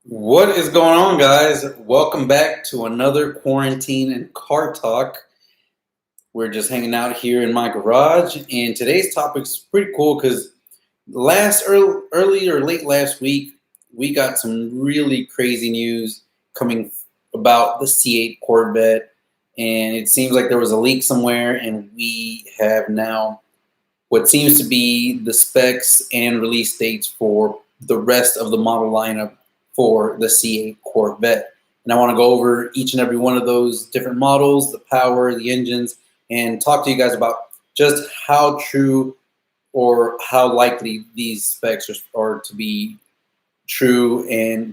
What is going on, guys? Welcome back to another quarantine and car talk. We're just hanging out here in my garage, and today's topic's pretty cool because early or late last week, we got some really crazy news coming about the C8 Corvette, and it seems like there was a leak somewhere, and we have now what seems to be the specs and release dates for the rest of the model lineup for the C8 Corvette. And I want to go over each and every one of those different models, the power, the engines, and talk to you guys about just how true or how likely these specs are to be true and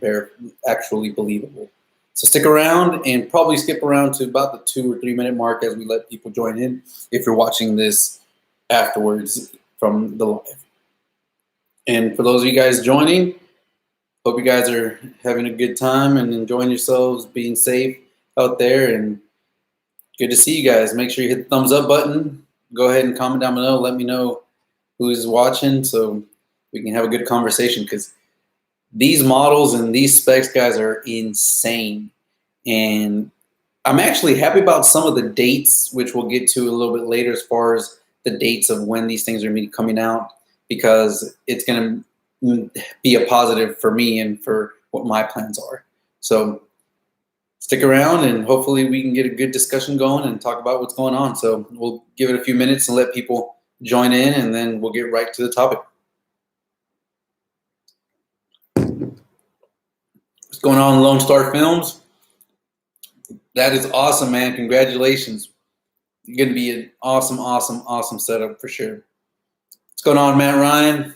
actually believable. So stick around and probably skip around to about the 2 or 3 minute mark as we let people join in if you're watching this afterwards from the live. And for those of you guys joining, hope you guys are having a good time and enjoying yourselves, being safe out there, and good to see you guys. Make sure you hit the thumbs up button. Go ahead and comment down below. Let me know who's watching so we can have a good conversation, because these models and these specs, guys, are insane. And I'm actually happy about some of the dates, which we'll get to a little bit later as far as the dates of when these things are going to be coming out, because it's going to be a positive for me and for what my plans are. So stick around and hopefully we can get a good discussion going and talk about what's going on. So we'll give it a few minutes and let people join in, and then we'll get right to the topic. What's going on, Lone Star Films? That is awesome, man. Congratulations. You're going to be an awesome setup for sure. What's going on, Matt Ryan?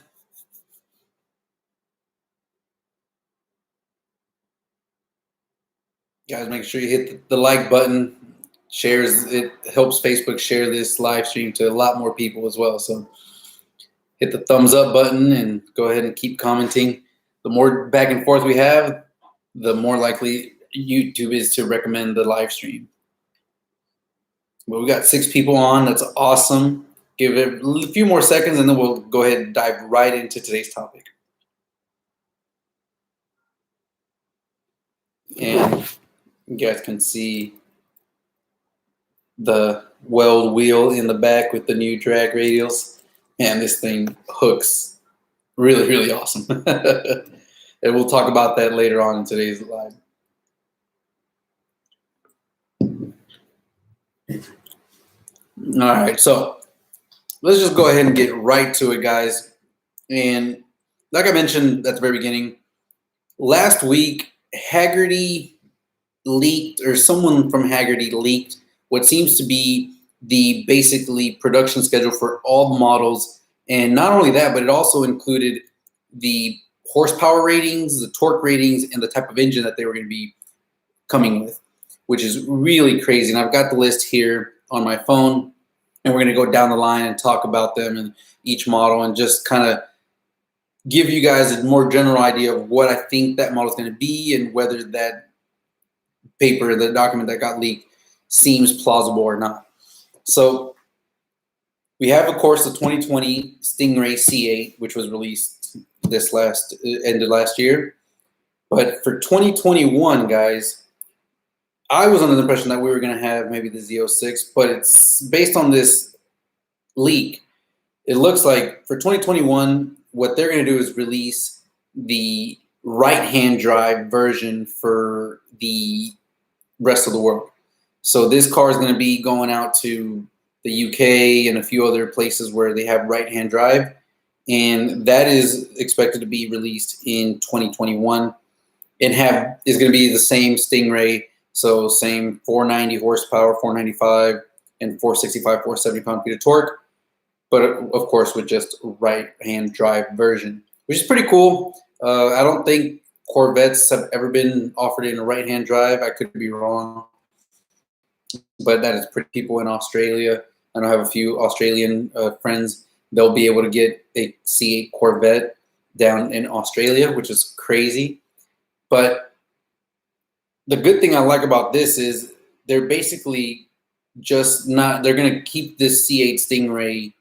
Guys, make sure you hit the like button. It helps Facebook share this live stream to a lot more people as well. So hit the thumbs up button and go ahead and keep commenting. The more back and forth we have, the more likely YouTube is to recommend the live stream. Well, we got 6 people on. That's awesome. Give it a few more seconds and then we'll go ahead and dive right into today's topic. And you guys can see the weld wheel in the back with the new drag radials. Man, this thing hooks really awesome. And we'll talk about that later on in today's live. All right, so let's just go ahead and get right to it, guys. And like I mentioned at the very beginning, last week, Haggerty leaked, or someone from Haggerty leaked, what seems to be the basically production schedule for all the models. And not only that, but it also included the horsepower ratings, the torque ratings, and the type of engine that they were going to be coming with, which is really crazy. And I've got the list here on my phone, and we're going to go down the line and talk about them and each model and just kind of give you guys a more general idea of what I think that model is going to be and whether that paper, the document that got leaked, seems plausible or not. So we have, of course, the 2020 Stingray C8, which was released end of last year. But for 2021, guys, I was under the impression that we were going to have maybe the Z06, but it's based on this leak. It looks like for 2021, what they're going to do is release the right-hand drive version for the rest of the world. So this car is going to be going out to the UK and a few other places where they have right-hand drive, and that is expected to be released in 2021 and is going to be the same Stingray, so same 490 horsepower, 495, and 465, 470 pound-feet of torque, but of course with just right-hand drive version, which is pretty cool. I don't think Corvettes have ever been offered in a right-hand drive. I could be wrong, but that is pretty. People in Australia, I know I have a few Australian friends. They'll be able to get a C8 Corvette down in Australia, which is crazy. But the good thing I like about this is they're basically just not, they're going to keep this C8 Stingray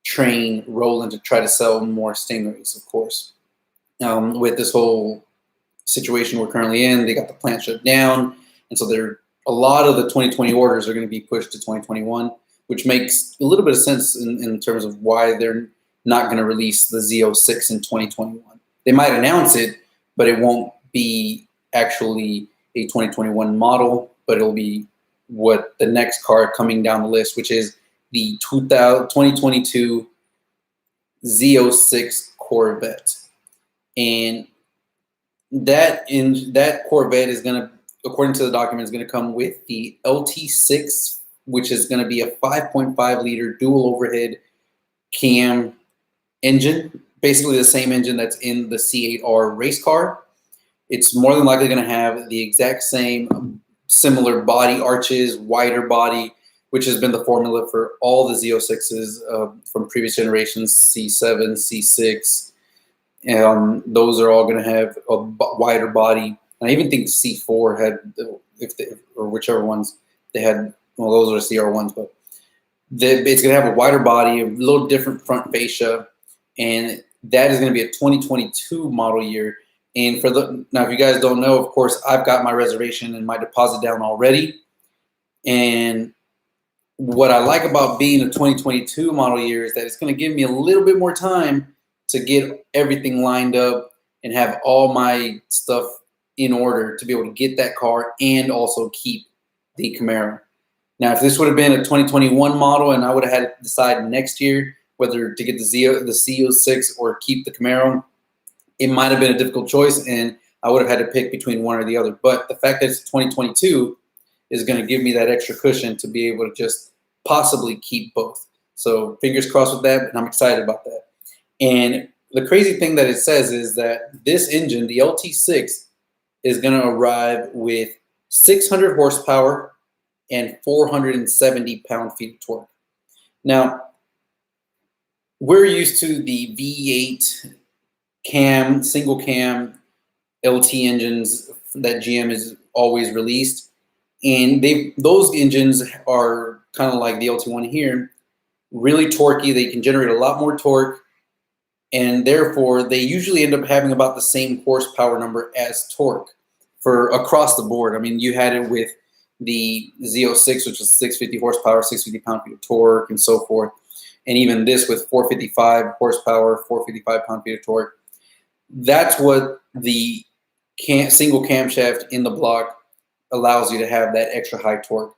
train rolling to try to sell more Stingrays, of course, with this whole situation we're currently in. They got the plant shut down, and so a lot of the 2020 orders are going to be pushed to 2021, which makes a little bit of sense in terms of why they're not going to release the Z06 in 2021. They might announce it, but it won't be actually a 2021 model, but it'll be what the next car coming down the list, which is the 2022 Z06 Corvette. And that Corvette is going to, according to the document, is going to come with the LT6, which is going to be a 5.5 liter dual overhead cam engine, basically the same engine that's in the C8R race car. It's more than likely going to have the exact same similar body arches, wider body, which has been the formula for all the Z06s from previous generations, C7, C6. Those are all going to have a wider body. And I even think C4 had, or whichever ones they had, well, those are CR1s, but it's going to have a wider body, a little different front fascia, and that is going to be a 2022 model year. And now, if you guys don't know, of course, I've got my reservation and my deposit down already. And what I like about being a 2022 model year is that it's going to give me a little bit more time to get everything lined up and have all my stuff in order to be able to get that car and also keep the Camaro. Now, if this would have been a 2021 model and I would have had to decide next year whether to get the C06 or keep the Camaro, it might have been a difficult choice, and I would have had to pick between one or the other. But the fact that it's 2022 is going to give me that extra cushion to be able to just possibly keep both. So fingers crossed with that, and I'm excited about that. And the crazy thing that it says is that this engine, the LT6, is going to arrive with 600 horsepower and 470 pound-feet of torque. Now, we're used to the V8 cam, single cam LT engines that GM has always released. And those engines are kind of like the LT1 here, really torquey. They can generate a lot more torque, and therefore they usually end up having about the same horsepower number as torque for across the board. I mean, you had it with the Z06, which is 650 horsepower, 650 pound-feet of torque, and so forth. And even this with 455 horsepower, 455 pound-feet of torque. That's what the single camshaft in the block allows you to have, that extra high torque.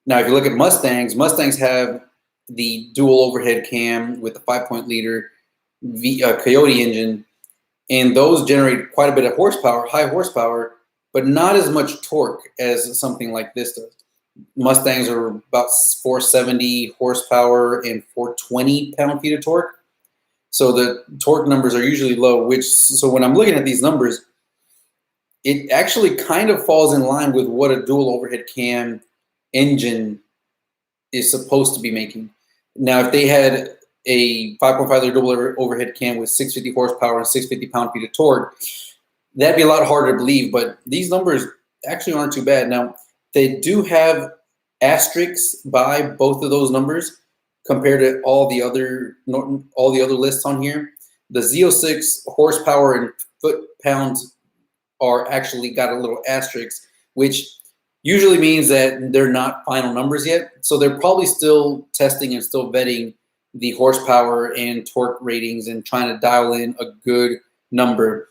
Now, if you look at Mustangs have the dual overhead cam with the 5.0-liter Coyote engine, and those generate quite a bit of horsepower, high horsepower, but not as much torque as something like this does. Mustangs are about 470 horsepower and 420 pound-feet of torque. So the torque numbers are usually low, so when I'm looking at these numbers, it actually kind of falls in line with what a dual overhead cam engine is supposed to be making. Now, if they had a 5.5-liter double overhead cam with 650 horsepower and 650 pound-feet of torque, that'd be a lot harder to believe, but these numbers actually aren't too bad. Now, they do have asterisks by both of those numbers compared to all the other lists on here. The Z06 horsepower and foot-pounds are actually got a little asterisk, which usually means that they're not final numbers yet. So they're probably still testing and still vetting the horsepower and torque ratings and trying to dial in a good number.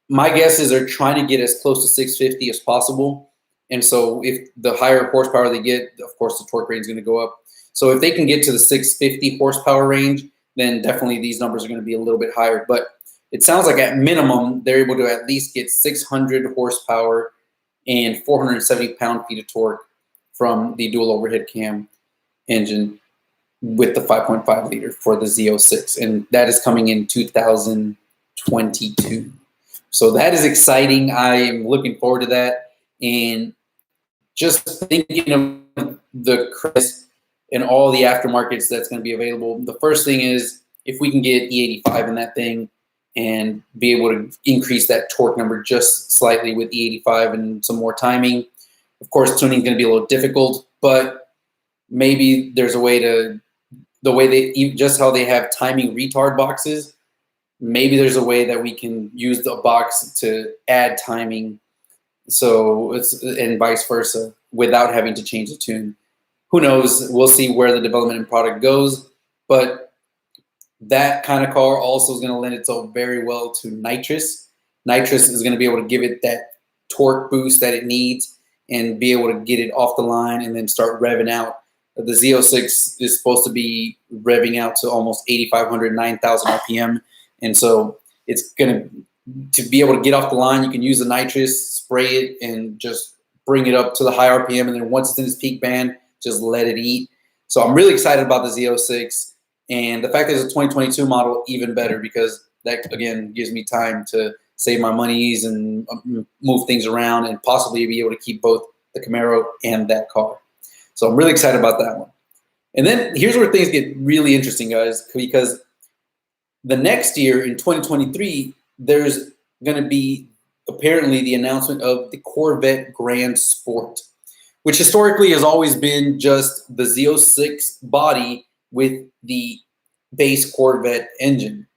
My guess is they're trying to get as close to 650 as possible. And so if the higher horsepower they get, of course, the torque rating is going to go up. So if they can get to the 650 horsepower range, then definitely these numbers are going to be a little bit higher. But it sounds like at minimum, they're able to at least get 600 horsepower and 470 pound-feet of torque from the dual overhead cam engine with the 5.5 liter for the Z06. And that is coming in 2022. So that is exciting. I am looking forward to that. And just thinking of the Chris and all the aftermarkets that's going to be available, the first thing is if we can get E85 in that thing and be able to increase that torque number just slightly with E85 and some more timing. Of course, tuning is going to be a little difficult, but maybe there's a way to, just how they have timing retard boxes, maybe there's a way that we can use the box to add timing, so and vice versa, without having to change the tune. Who knows? We'll see where the development and product goes, but that kind of car also is going to lend itself very well to Nitrous. Nitrous is going to be able to give it that torque boost that it needs and be able to get it off the line and then start revving out. The Z06 is supposed to be revving out to almost 8,500, 9,000 RPM. And so it's going to be able to get off the line. You can use the Nitrous, spray it, and just bring it up to the high RPM. And then once it's in its peak band, just let it eat. So I'm really excited about the Z06. And the fact that it's a 2022 model, even better, because that, again, gives me time to save my monies and move things around and possibly be able to keep both the Camaro and that car. So I'm really excited about that one. And then here's where things get really interesting, guys, because the next year in 2023, there's going to be apparently the announcement of the Corvette Grand Sport, which historically has always been just the Z06 body with the base Corvette engine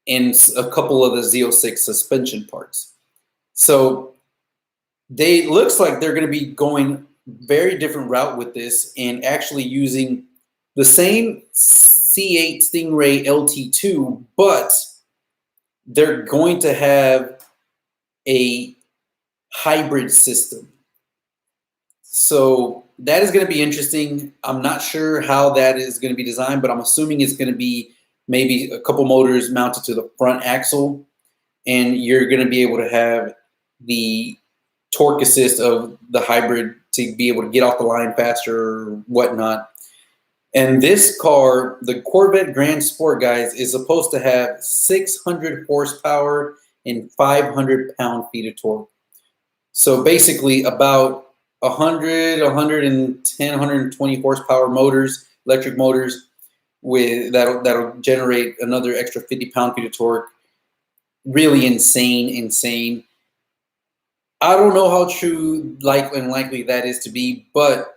and a couple of the Z06 suspension parts. So looks like they're going to be going very different route with this and actually using the same C8 Stingray LT2, but they're going to have a hybrid system. So that is going to be interesting. I'm not sure how that is going to be designed, but I'm assuming it's going to be maybe a couple motors mounted to the front axle, and you're going to be able to have the torque assist of the hybrid to be able to get off the line faster or whatnot. And this car, the Corvette Grand Sport, guys, is supposed to have 600 horsepower and 500 pound-feet of torque. So basically about 100, 110, 120 horsepower motors, electric motors, with that'll generate another extra 50 pound-feet of torque. Really insane. I don't know how true and likely that is to be, but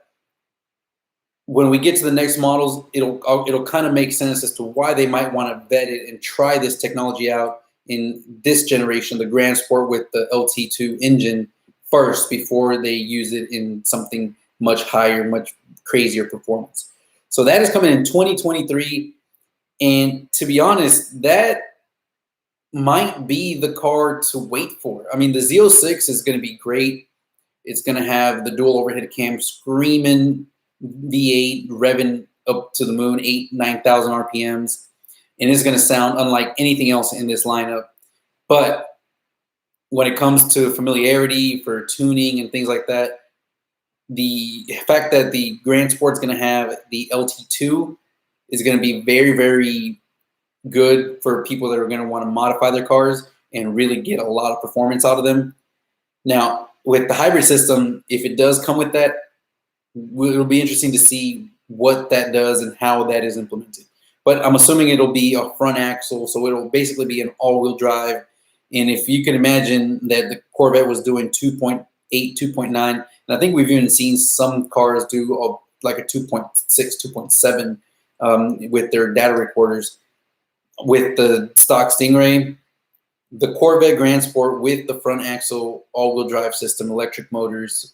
when we get to the next models, it'll kind of make sense as to why they might want to vet it and try this technology out in this generation, the Grand Sport with the LT2 engine first, before they use it in something much higher, much crazier performance. So that is coming in 2023, and to be honest, that might be the car to wait for. I mean, the Z06 is going to be great. It's going to have the dual overhead cam, screaming V8, revving up to the moon, 9,000 RPMs. And it's going to sound unlike anything else in this lineup. But when it comes to familiarity for tuning and things like that, the fact that the Grand Sport is going to have the LT2 is going to be very, very good for people that are going to want to modify their cars and really get a lot of performance out of them. Now, with the hybrid system, if it does come with that, it'll be interesting to see what that does and how that is implemented. But I'm assuming it'll be a front axle, so it'll basically be an all-wheel drive. And if you can imagine that the Corvette was doing 2.8, 2.9, and I think we've even seen some cars do like a 2.6, 2.7 with their data recorders. With the stock Stingray, the Corvette Grand Sport with the front axle all-wheel drive system, electric motors,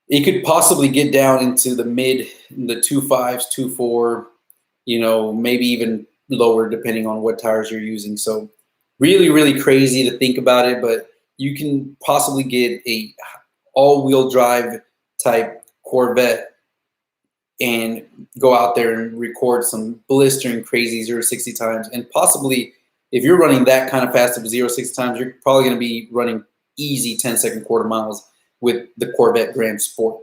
it could possibly get down into the the 2.5s, 2.4, maybe even lower depending on what tires you're using. So really, really crazy to think about it, but you can possibly get a all-wheel drive type Corvette and go out there and record some blistering crazy 0-60 times. And possibly, if you're running that kind of fast of 0-60 times, you're probably going to be running easy 10-second quarter miles with the Corvette Grand Sport.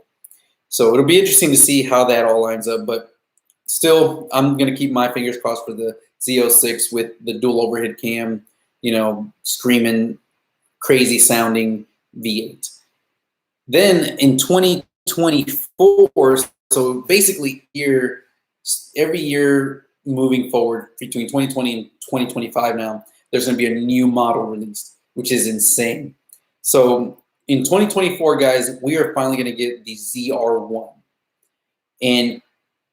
So it'll be interesting to see how that all lines up. But still, I'm going to keep my fingers crossed for the Z06 with the dual overhead cam, screaming, crazy sounding V8. Then in 2024, so basically every year moving forward between 2020 and 2025 now, there's going to be a new model released, which is insane. So in 2024, guys, we are finally going to get the ZR1. And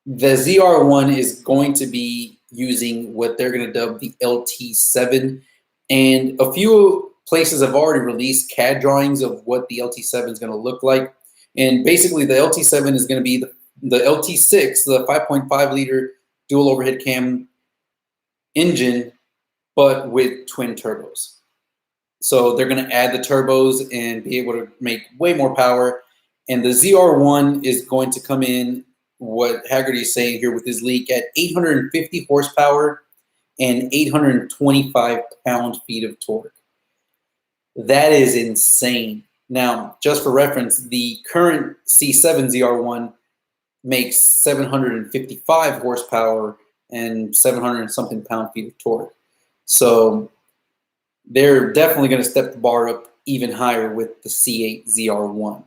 the ZR1 is going to be using what they're going to dub the LT7. And a few places have already released CAD drawings of what the LT7 is going to look like. And basically, the LT7 is going to be the LT6, the 5.5 liter dual overhead cam engine, but with twin turbos. So they're going to add the turbos and be able to make way more power. And the ZR1 is going to come in, what Haggerty is saying here with his leak, at 850 horsepower and 825 pound-feet of torque. That is insane. Now, just for reference, the current C7 ZR1 makes 755 horsepower and 700 and something pound-feet of torque. So they're definitely going to step the bar up even higher with the C8 ZR1.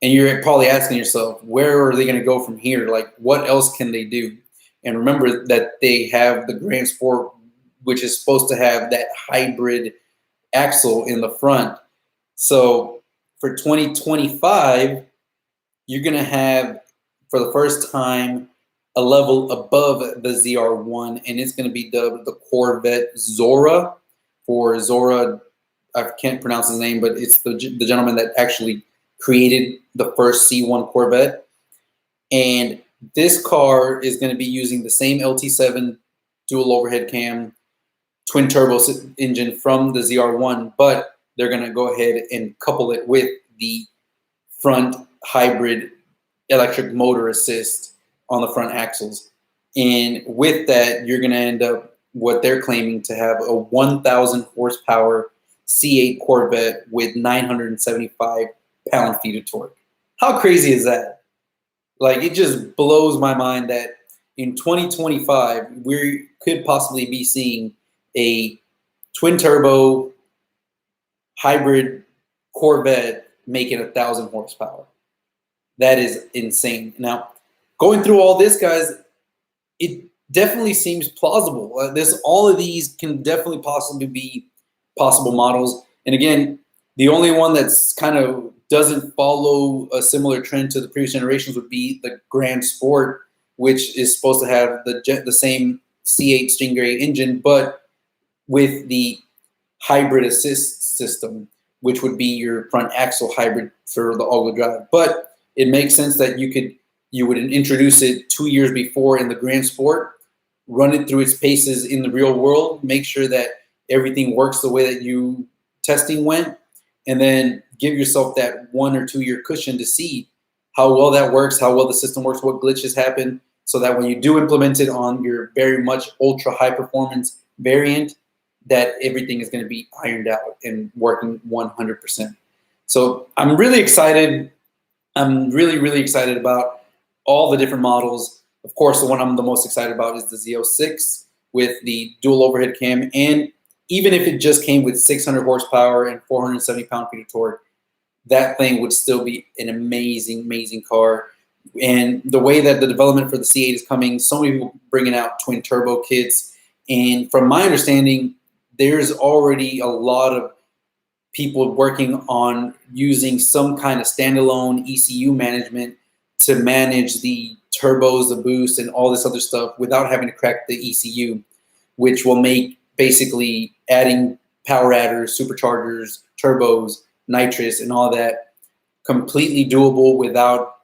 And you're probably asking yourself, where are they going to go from here? Like, what else can they do? And remember that they have the Grand Sport, which is supposed to have that hybrid axle in the front. So for 2025, you're going to have, for the first time, a level above the ZR1, and it's going to be dubbed the Corvette Zora. For Zora, I can't pronounce his name, but it's the gentleman that actually created the first C1 Corvette. And this car is going to be using the same LT7 dual overhead cam twin turbo engine from the ZR1, but they're going to go ahead and couple it with the front hybrid electric motor assist on the front axles. And with that, you're going to end up what they're claiming to have a 1,000 horsepower C8 Corvette with 975 pound-feet of torque. How crazy is that? Like, it just blows my mind that in 2025, we could possibly be seeing a twin-turbo hybrid Corvette making 1,000 horsepower. That is insane. Now, going through all this, guys, it definitely seems plausible. All of these can definitely possibly be possible models. And again, the only one that's kind of doesn't follow a similar trend to the previous generations would be the Grand Sport, which is supposed to have the same C8 Stingray engine, but with the hybrid assist system, which would be your front axle hybrid for the all-wheel drive. But it makes sense that you would introduce it 2 years before in the Grand Sport, run it through its paces in the real world, make sure that everything works the way that you testing went, and then give yourself that 1 or 2 year cushion to see how well that works, how well the system works, what glitches happen, so that when you do implement it on your very much ultra high performance variant, that everything is going to be ironed out and working 100%. So I'm really excited. I'm really, really excited about all the different models. Of course, the one I'm the most excited about is the Z06 with the dual overhead cam. And even if it just came with 600 horsepower and 470 pound-feet of torque, that thing would still be an amazing, amazing car. And the way that the development for the C8 is coming, so many people bringing out twin turbo kits. And from my understanding, there's already a lot of people working on using some kind of standalone ECU management to manage the turbos, the boost, and all this other stuff without having to crack the ECU, which will make basically adding power adders, superchargers, turbos, nitrous, and all that completely doable without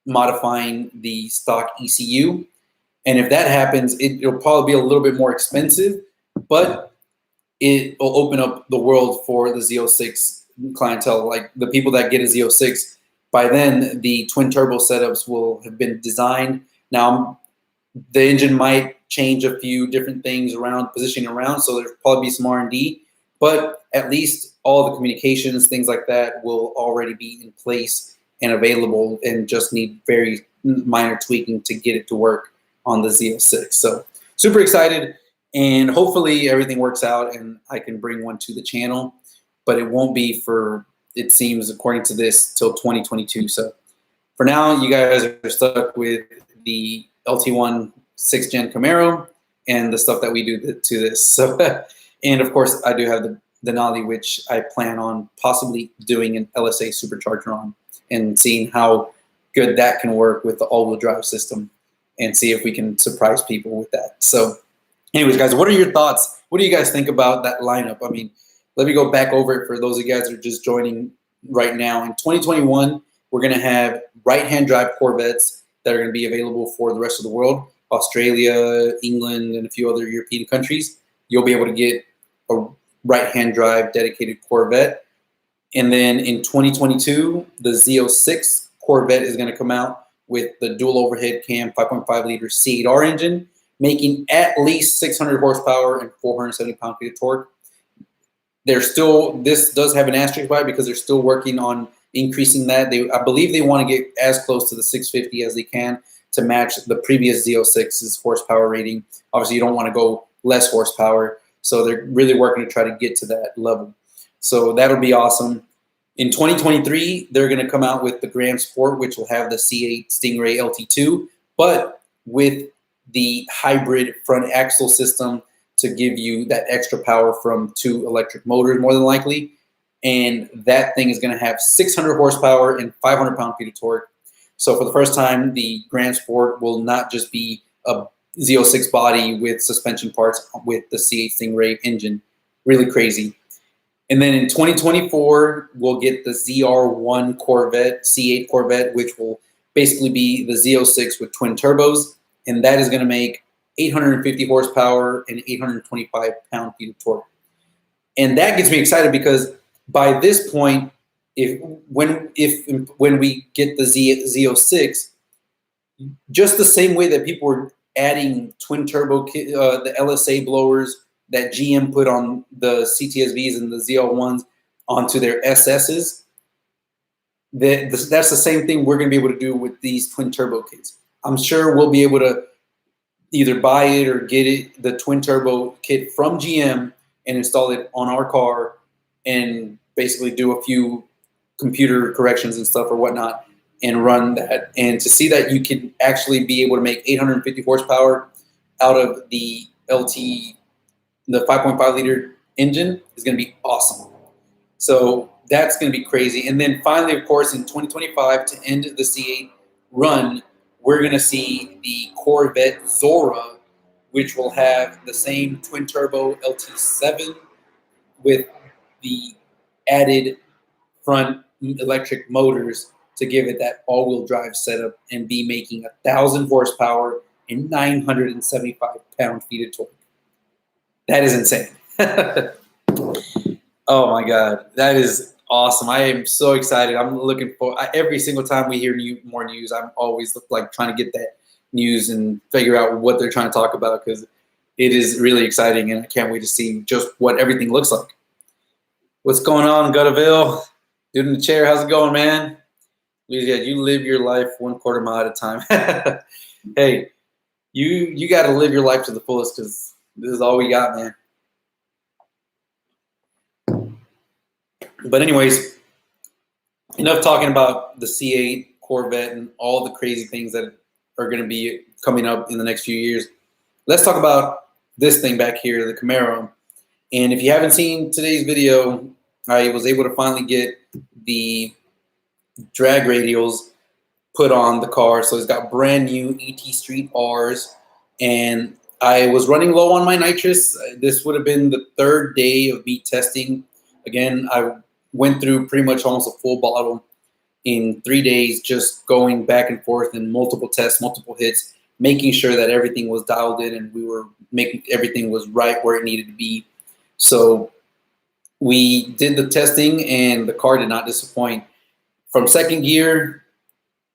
modifying the stock ECU. And if that happens, it'll probably be a little bit more expensive, but it will open up the world for the Z06 clientele. Like the people that get a Z06, by then the twin turbo setups will have been designed. Now, the engine might change a few different things around, positioning around, so there'll probably be some R&D, but at least all the communications, things like that, will already be in place and available, and just need very minor tweaking to get it to work on the Z06. So super excited, and hopefully everything works out and I can bring one to the channel, but it won't be for, it seems, according to this, till 2022. So for now, you guys are stuck with the LT1 6th gen Camaro and the stuff that we do to this. So, and of course, I do have the Denali, which I plan on possibly doing an LSA supercharger on and seeing how good that can work with the all-wheel drive system and see if we can surprise people with that. So anyways, guys, what are your thoughts? What do you guys think about that lineup? I mean, let me go back over it for those of you guys who are just joining right now. In 2021, we're going to have right-hand drive Corvettes that are going to be available for the rest of the world. Australia, England, and a few other European countries. You'll be able to get a right-hand drive dedicated Corvette. And then in 2022, the Z06 Corvette is going to come out with the dual overhead cam 5.5 liter C8R engine, making at least 600 horsepower and 470 pound-feet of torque. This does have an asterisk by it because they're still working on increasing that. I believe they want to get as close to the 650 as they can to match the previous Z06's horsepower rating. Obviously, you don't want to go less horsepower, so they're really working to try to get to that level. So that'll be awesome. In 2023, they're going to come out with the Grand Sport, which will have the C8 Stingray LT2, but with the hybrid front axle system to give you that extra power from 2 electric motors, more than likely. And that thing is going to have 600 horsepower and 500 pound-feet of torque. So for the first time, the Grand Sport will not just be a Z06 body with suspension parts with the C8 Stingray engine. Really crazy. And then in 2024, we'll get the ZR1 Corvette, C8 Corvette, which will basically be the Z06 with twin turbos. And that is going to make 850 horsepower and 825 pound-feet of torque. And that gets me excited because by this point, when we get the Z06, just the same way that people were adding twin turbo, the LSA blowers that GM put on the CTSVs and the ZL1s onto their SSs, that's the same thing we're going to be able to do with these twin turbo kits. I'm sure we'll be able to either buy it or get it, the twin turbo kit from GM, and install it on our car and basically do a few computer corrections and stuff or whatnot and run that. And to see that you can actually be able to make 850 horsepower out of the LT, the 5.5 liter engine is going to be awesome. So that's going to be crazy. And then finally, of course, in 2025, to end the C8 run, we're going to see the Corvette Zora, which will have the same twin turbo LT7 with the added front electric motors to give it that all-wheel drive setup and be making 1,000 horsepower and 975 pound-feet of torque. That is insane. Oh my God, that is awesome. I am so excited. I'm looking for every single time we hear more news, I'm always like trying to get that news and figure out what they're trying to talk about because it is really exciting and I can't wait to see just what everything looks like. What's going on, Gutterville? Dude in the chair, how's it going, man? You live your life 1/4 mile at a time. Hey, you got to live your life to the fullest because this is all we got, man. But anyways, enough talking about the C8 Corvette and all the crazy things that are going to be coming up in the next few years. Let's talk about this thing back here, the Camaro. And if you haven't seen today's video, I was able to finally get the drag radials put on the car. So it's got brand new ET Street Rs. And I was running low on my nitrous. This would have been the 3rd day of me testing. Again, I went through pretty much almost a full bottle in 3 days, just going back and forth in multiple tests, multiple hits, making sure that everything was dialed in and we were making everything was right where it needed to be. So we did the testing and the car did not disappoint. From 2nd gear,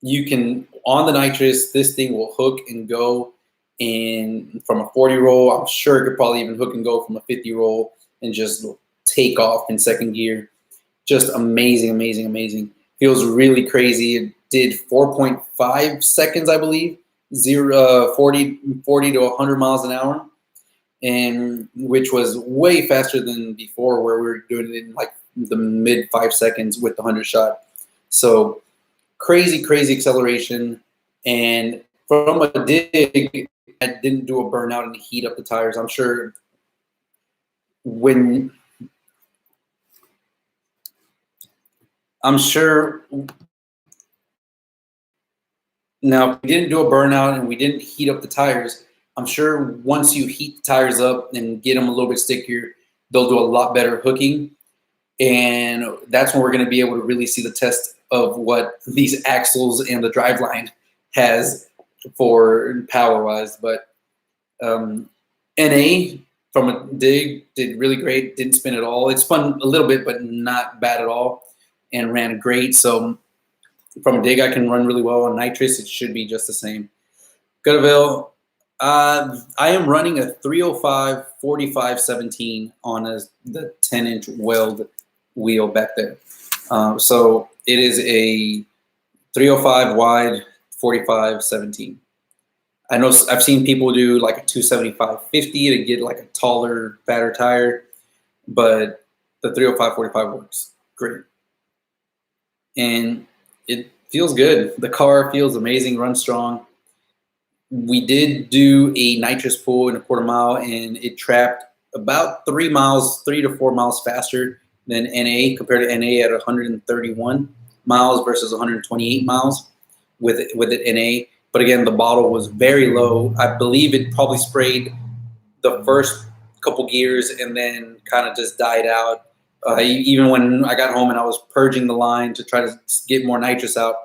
you can, on the nitrous, this thing will hook and go. And from a 40 roll, I'm sure it could probably even hook and go from a 50 roll and just take off in 2nd gear. Just amazing, amazing, amazing. Feels really crazy. It did 4.5 seconds, I believe, 40 to 100 miles an hour, and which was way faster than before where we were doing it in like the mid 5 seconds with the 100 shot. So crazy, crazy acceleration. And from a dig, I didn't do a burnout and heat up the tires. I'm sure now, if we didn't do a burnout and we didn't heat up the tires, I'm sure once you heat the tires up and get them a little bit stickier, they'll do a lot better hooking. And that's when we're going to be able to really see the test of what these axles and the driveline has for power-wise. But NA from a dig did really great. Didn't spin at all. It spun a little bit, but not bad at all, and ran great. So from a dig, I can run really well. On Nitrous, it should be just the same. Gutterville, I am running a 305 45 17 on the 10-inch weld wheel back there. So it is a 305 wide 45 17. I know I've seen people do like a 275 50 to get like a taller, fatter tire, but the 305 45 works great. And it feels good. The car feels amazing, runs strong. We did do a nitrous pull in a quarter mile, and it trapped about 3 to 4 miles faster than NA, compared to NA at 131 miles versus 128 miles with it NA. But again, the bottle was very low. I believe it probably sprayed the first couple gears and then kind of just died out. Even when I got home and I was purging the line to try to get more nitrous out,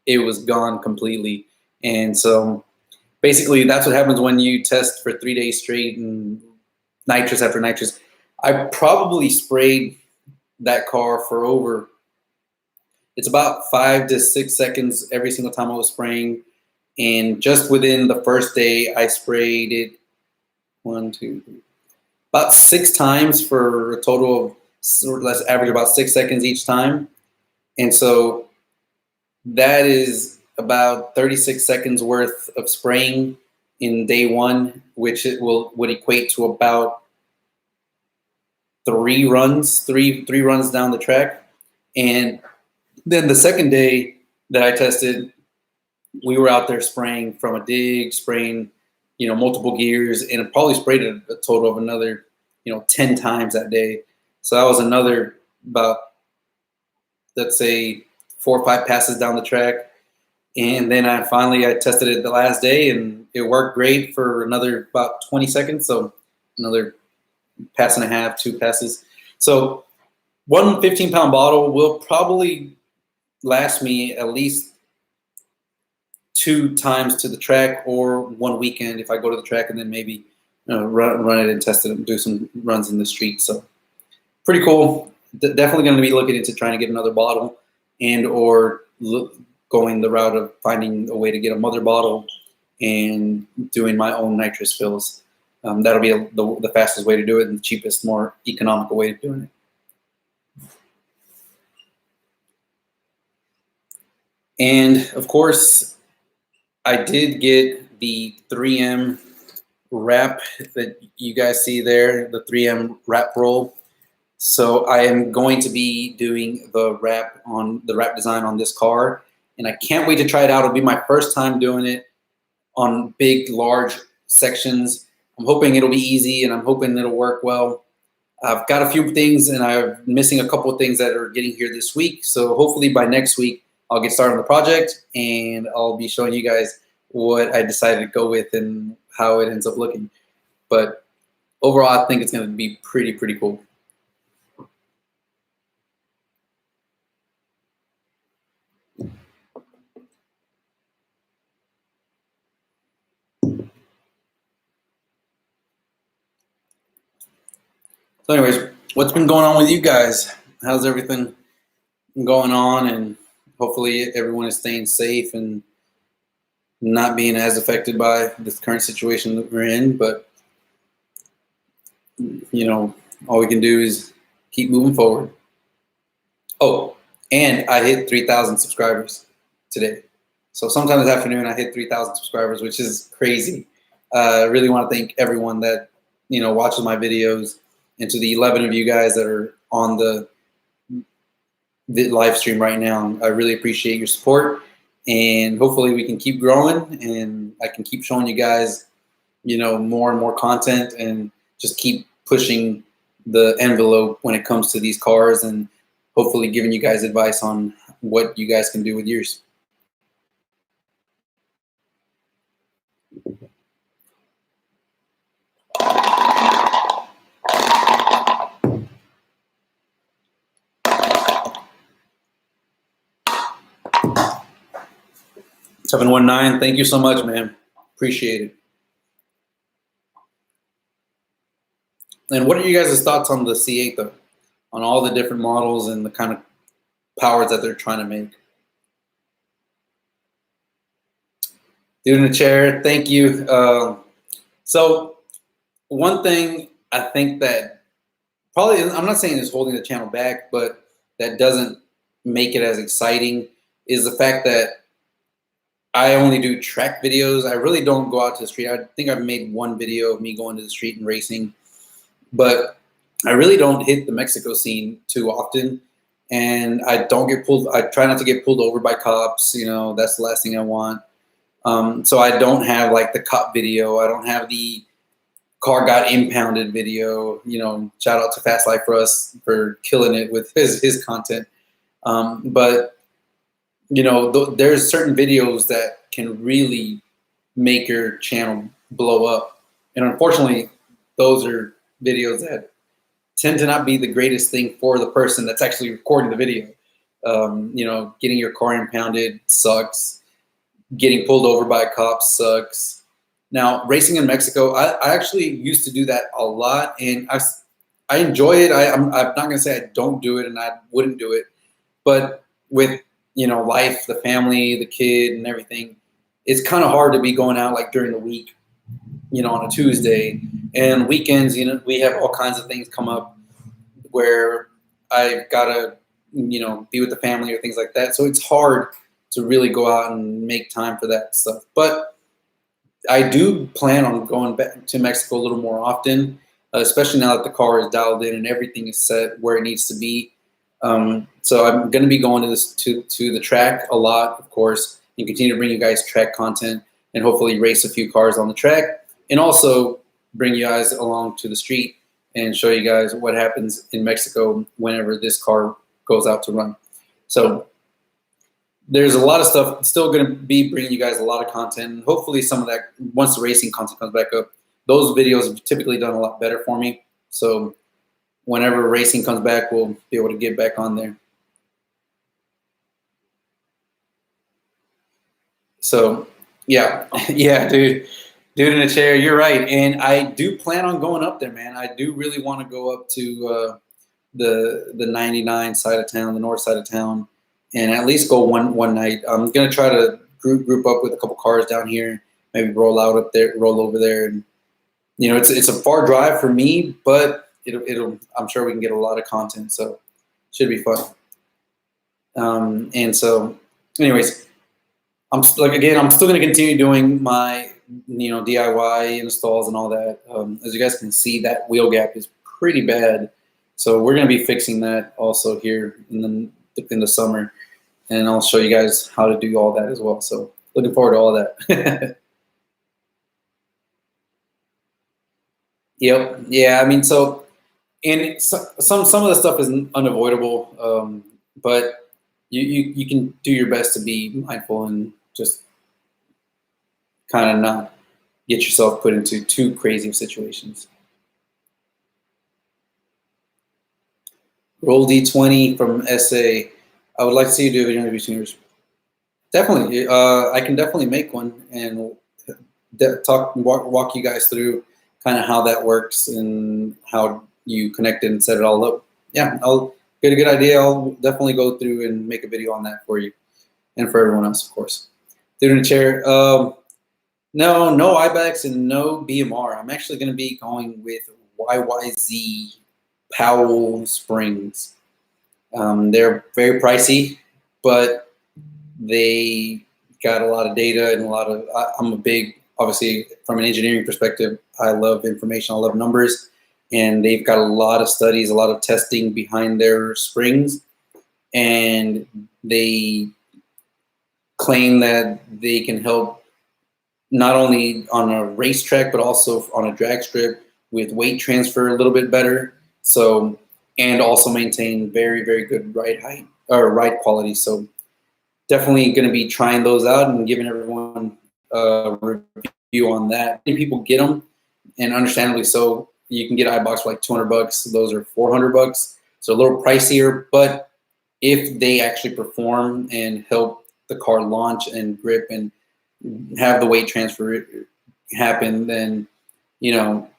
it was gone completely. And so basically that's what happens when you test for 3 days straight and nitrous after nitrous. I probably sprayed that car for over, it's about 5 to 6 seconds every single time I was spraying. And just within the first day, I sprayed it about 6 times for a total of, let's average about 6 seconds each time. And so that is about 36 seconds worth of spraying in day one, which it would equate to about 3 runs down the track. And then the second day that I tested, we were out there spraying from a dig, spraying, multiple gears, and it probably sprayed a total of another, 10 times that day. So that was another about, let's say, 4 or 5 passes down the track. And then I tested it the last day, and it worked great for another about 20 seconds. So another pass and a half, 2 passes. So one 15-pound bottle will probably last me at least 2 times to the track, or one weekend if I go to the track and then maybe run it and test it and do some runs in the street. So pretty cool. Definitely going to be looking into trying to get another bottle, and or going the route of finding a way to get a mother bottle and doing my own nitrous fills. That'll be the fastest way to do it and the cheapest, more economical way of doing it. And of course, I did get the 3M wrap that you guys see there, the 3M wrap roll. So I am going to be doing the wrap design on this car, and I can't wait to try it out. It'll be my first time doing it on big, large sections. I'm hoping it'll be easy, and I'm hoping it'll work well. I've got a few things, and I'm missing a couple of things that are getting here this week. So hopefully by next week, I'll get started on the project, and I'll be showing you guys what I decided to go with and how it ends up looking. But overall, I think it's going to be pretty cool. So anyways, what's been going on with you guys? How's everything going on? And hopefully everyone is staying safe and not being as affected by this current situation that we're in. But, all we can do is keep moving forward. Oh, and I hit 3,000 subscribers today. So sometime this afternoon, I hit 3,000 subscribers, which is crazy. I really want to thank everyone that, watches my videos, and to the 11 of you guys that are on the live stream right now. I really appreciate your support, and hopefully we can keep growing, and I can keep showing you guys, more and more content, and just keep pushing the envelope when it comes to these cars, and hopefully giving you guys advice on what you guys can do with yours. 719, thank you so much, man. Appreciate it. And what are you guys' thoughts on the C8 though? On all the different models and the kind of powers that they're trying to make? Dude in the chair, thank you. So one thing I think that probably, I'm not saying is holding the channel back, but that doesn't make it as exciting is the fact that I only do track videos. I really don't go out to the street. I think I've made one video of me going to the street and racing, but I really don't hit the Mexico scene too often. And I don't get pulled. I try not to get pulled over by cops. You know, that's the last thing I want. So I don't have like the cop video. I don't have the car got impounded video. You know, shout out to Fast Life for us for killing it with his content. But you know, there's certain videos that can really make your channel blow up. And unfortunately, those are videos that tend to not be the greatest thing for the person that's actually recording the video. You know, getting your car impounded sucks. Getting pulled over by a cop sucks. Now, racing in Mexico, I actually used to do that a lot, and I enjoy it. I'm not going to say I don't do it and I wouldn't do it, but with, you know, life, the family, the kid, and everything, it's kind of hard to be going out like during the week, you know, on a Tuesday. And weekends, you know, we have all kinds of things come up where I've got to, you know, be with the family or things like that. So it's hard to really go out and make time for that stuff. But I do plan on going back to Mexico a little more often, especially now that the car is dialed in and everything is set where it needs to be. So I'm going to be going to the track a lot, of course, and continue to bring you guys track content and hopefully race a few cars on the track, and also bring you guys along to the street and show you guys what happens in Mexico whenever this car goes out to run. So there's a lot of stuff still going to be bringing you guys a lot of content. Hopefully some of that, once the racing content comes back up, those videos have typically done a lot better for me. So whenever racing comes back, we'll be able to get back on there. So yeah, yeah, dude in the chair, you're right. And I do plan on going up there, man. I do really want to go up to the 99 side of town, the north side of town, and at least go one night. I'm gonna try to group up with a couple cars down here, maybe roll over there, and you know, it's a far drive for me, but it'll I'm sure we can get a lot of content, so should be fun. And so, anyways, I'm still gonna continue doing my, you know, DIY installs and all that. As you guys can see, that wheel gap is pretty bad, so we're gonna be fixing that also here in the summer, and I'll show you guys how to do all that as well. So looking forward to all that. Yep. Yeah. I mean, so, and some of the stuff is unavoidable, but you can do your best to be mindful and just kind of not get yourself put into too crazy of situations. Roll D20 from SA. I would like to see you do a video interview tuners. Definitely. I can definitely make one and walk you guys through kind of how that works and how you connect it and set it all up. Yeah, I'll get a good idea. I'll definitely go through and make a video on that for you and for everyone else, of course. Dude in the chair. No IBAX and no BMR. I'm actually going to be going with YYZ Powell Springs. They're very pricey, but they got a lot of data and a lot of, I'm a big, obviously from an engineering perspective, I love information, I love numbers, and they've got a lot of studies, a lot of testing behind their springs, and they claim that they can help not only on a racetrack, but also on a drag strip with weight transfer a little bit better. So, and also maintain very, very good ride height or ride quality. So definitely going to be trying those out and giving everyone a review on that. Many people get them, and understandably so. You can get iBox for like $200. Those are $400. So a little pricier, but if they actually perform and help the car launch and grip and have the weight transfer happen, then, you know,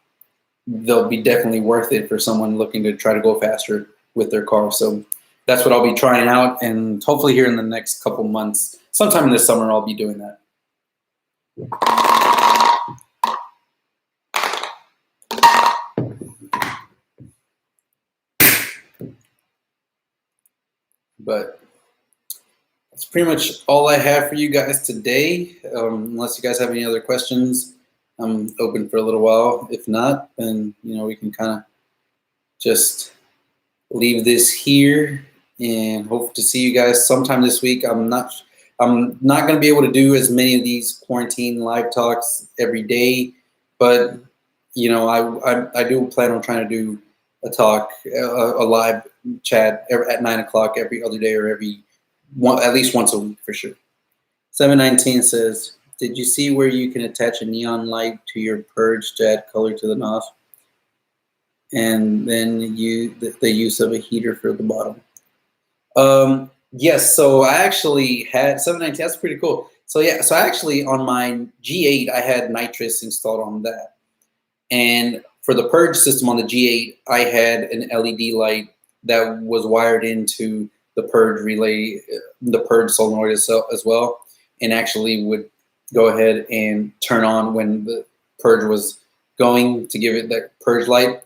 they'll be definitely worth it for someone looking to try to go faster with their car. So that's what I'll be trying out, and hopefully here in the next couple months, sometime this summer, I'll be doing that. But that's pretty much all I have for you guys today. Unless you guys have any other questions, I'm open for a little while. If not, then, you know, we can kind of just leave this here and hope to see you guys sometime this week. I'm not going to be able to do as many of these quarantine live talks every day, but, you know, I do plan on trying to do a talk, a live chat at 9 o'clock every other day, or at least once a week for sure. 719 says, did you see where you can attach a neon light to your purge to add color to the nozzle? And then the use of a heater for the bottom. Yes, so I actually had 719. That's pretty cool. So yeah, so actually on my G8 I had Nitrous installed on that, and for the purge system on the G8 I had an LED light that was wired into the purge relay, the purge solenoid as well, and actually would go ahead and turn on when the purge was going to give it that purge light.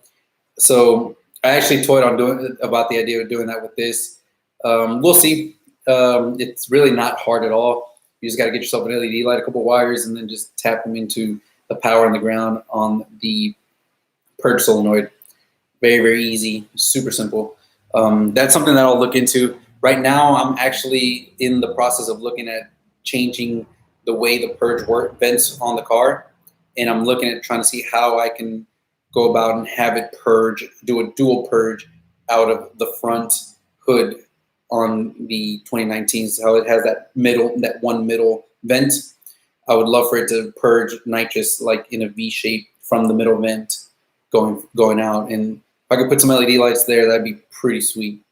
So I actually toyed on about the idea of doing that with this. We'll see. It's really not hard at all. You just got to get yourself an LED light, a couple wires, and then just tap them into the power and the ground on the purge solenoid. Very, very easy, super simple. That's something that I'll look into. Right now, I'm actually in the process of looking at changing the way the purge vents on the car, and I'm looking at trying to see how I can go about and have it do a dual purge out of the front hood on the 2019s, how it has that one middle vent. I would love for it to purge nitrous like in a V shape from the middle vent going out. And if I could put some LED lights there, that'd be pretty sweet.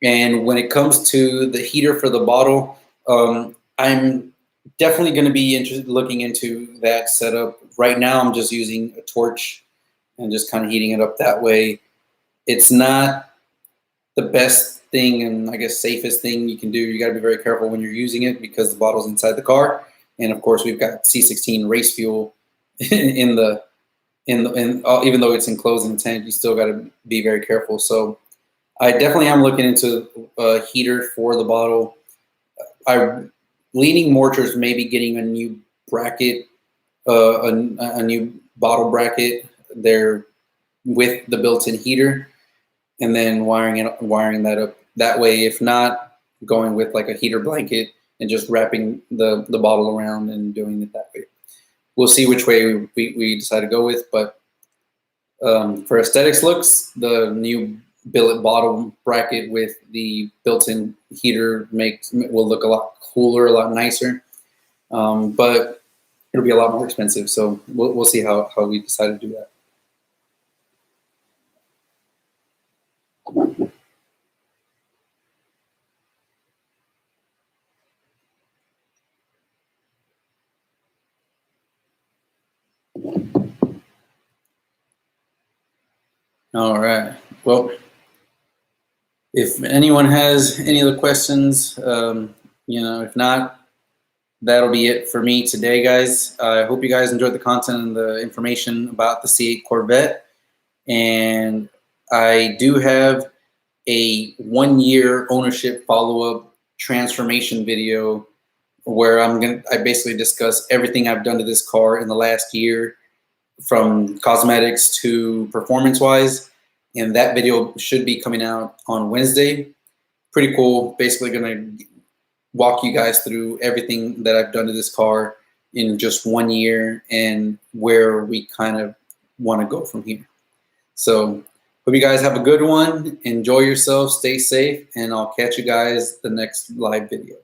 And when it comes to the heater for the bottle, I'm definitely going to be looking into that setup. Right now, I'm just using a torch and just kind of heating it up that way. It's not the best thing and I guess safest thing you can do. You got to be very careful when you're using it because the bottle's inside the car, and of course we've got C16 race fuel even though it's enclosed in the tank, you still got to be very careful. So I definitely am looking into a heater for the bottle. I'm leaning more towards maybe getting a new bracket, a new bottle bracket there with the built-in heater, and then wiring that up that way. If not, going with like a heater blanket and just wrapping the bottle around and doing it that way. We'll see which way we decide to go with, but for aesthetics looks, the new billet bottle bracket with the built-in heater will look a lot cooler, a lot nicer, but it'll be a lot more expensive. So we'll see how we decide to do that. All right. Well, if anyone has any other questions, if not, that'll be it for me today, guys. I hope you guys enjoyed the content and the information about the C8 Corvette. And I do have a 1-year ownership follow-up transformation video where I basically discuss everything I've done to this car in the last year, from cosmetics to performance-wise. And that video should be coming out on Wednesday. Pretty cool. Basically going to walk you guys through everything that I've done to this car in just 1 year and where we kind of want to go from here. So hope you guys have a good one. Enjoy yourself. Stay safe. And I'll catch you guys the next live video.